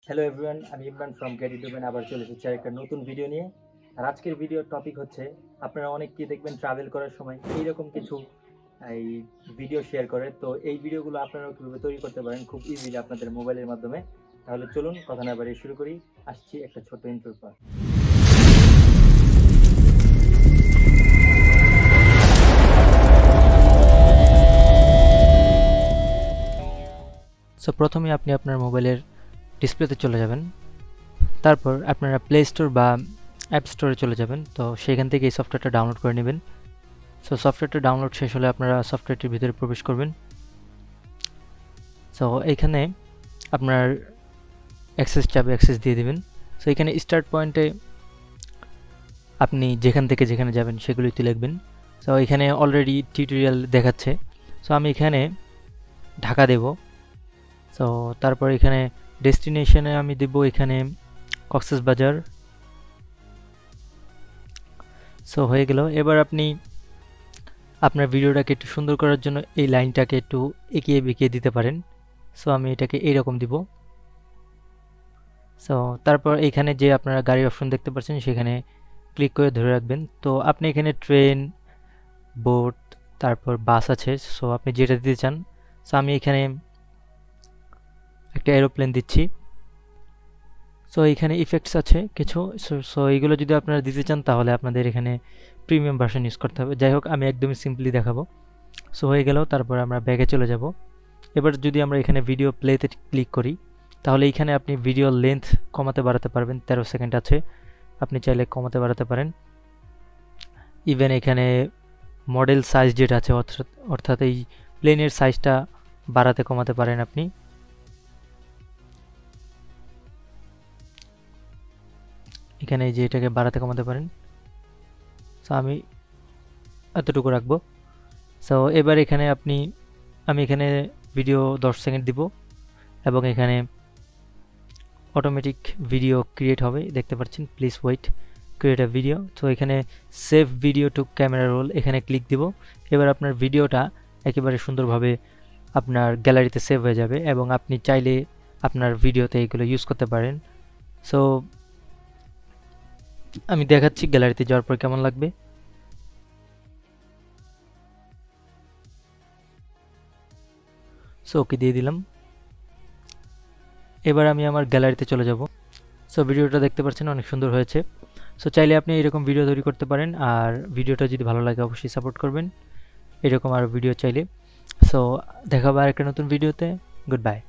Hello everyone, আমি Imran from get it domain আবার চলে এসেছি একটা নতুন ভিডিও নিয়ে। আর আজকের ভিডিওর টপিক হচ্ছে, আপনারা অনেকেই দেখবেন ট্রাভেল করার সময় এইরকম কিছু এই ভিডিও শেয়ার করে। তো এই ভিডিওগুলো আপনারাও কীভাবে তৈরি করতে পারেন খুব ইজিলি আপনাদের মোবাইলের মাধ্যমে। তাহলে চলুন কথা না বাড়িয়ে শুরু করি। আসছি একটা ছোট্ট ইন্ট্রোর পর। সো প্রথমে আপনি আপনার মোবাইলের ডিসপ্লেতে চলে যাবেন, তারপর আপনারা প্লে স্টোর বা অ্যাপ স্টোরে চলে যাবেন। তো সেখান থেকে এই সফটওয়্যারটা ডাউনলোড করে নেবেন। সো সফটওয়্যারটা ডাউনলোড শেষ হলে আপনারা সফটওয়্যারটির ভিতরে প্রবেশ করবেন। সো এইখানে আপনার অ্যাক্সেস চাবে, অ্যাক্সেস দিয়ে দেবেন। সো এখানে স্টার্ট পয়েন্টে আপনি যেখান থেকে যেখানে যাবেন সেগুলিতে লিখবেন। সো এখানে অলরেডি টিউটোরিয়াল দেখাচ্ছে। সো আমি এখানে ঢাকা দেব। সো তারপর এখানে ডেস্টিনেশনে আমি দেব এখানে কক্সবাজার। সো হয়ে গেল। এবার আপনি আপনার ভিডিওটাকে একটু সুন্দর করার জন্য এই লাইনটাকে একটু এঁকিয়ে বেঁকিয়ে দিতে পারেন। সো আমি এটাকে এইরকম দিব। সো তারপর এখানে যে আপনারা গাড়ির অপশন দেখতে পাচ্ছেন সেখানে ক্লিক করে ধরে রাখবেন। তো আপনি এখানে ট্রেন, বোট, তারপর বাস আছে। সো আপনি যেটা দিতে চান। সো আমি এখানে একটা এরোপ্লেন দিচ্ছি। সো এখানে ইফেক্টস আছে কিছু। সো এইগুলো যদি আপনারা দিতে চান তাহলে আপনাদের এখানে প্রিমিয়াম ভার্সন ইউজ করতে হবে। যাই হোক, আমি একদমই সিম্পলি দেখাবো। সো হয়ে গেল। তারপর আমরা ব্যাগে চলে যাব। এবার যদি আমরা এখানে ভিডিও প্লেতে ক্লিক করি তাহলে এখানে আপনি ভিডিও লেন্থ কমাতে বাড়াতে পারবেন। 13 সেকেন্ড আছে, আপনি চাইলে কমাতে বাড়াতে পারেন। ইভেন এখানে মডেল সাইজ যেটা আছে, অর্থাৎ এই প্লেনের সাইজটা বাড়াতে কমাতে পারেন আপনি। এখানে যে এটাকে বাড়াতে কমাতে পারেন। সো আমি এতটুকু রাখবো। সো এবার এখানে আমি এখানে ভিডিও 10 সেকেন্ড দিব এবং এখানে অটোমেটিক ভিডিও ক্রিয়েট হবে, দেখতে পাচ্ছেন। Please wait, create a video. তো এখানে save video to camera roll, এখানে ক্লিক দিব। এবার আপনার ভিডিওটা একেবারে সুন্দরভাবে আপনার গ্যালারিতে সেভ হয়ে যাবে এবং আপনি চাইলে আপনার ভিডিওতে এগুলো ইউজ করতে পারেন। সো আমি দেখাচ্ছি গ্যালারিতে যাওয়ার পর কেমন লাগবে। সো ওকে দিয়ে দিলাম। এবার আমি আমার গ্যালারিতে চলে যাব। সো ভিডিওটা দেখতে পাচ্ছেন অনেক সুন্দর হয়েছে। সো চাইলে আপনি এরকম ভিডিও তৈরি করতে পারেন। আর ভিডিওটা যদি ভালো লাগে অবশ্যই সাপোর্ট করবেন এরকম আরও ভিডিও চাইলে। সো দেখা হবে আরেকটা নতুন ভিডিওতে। Good bye.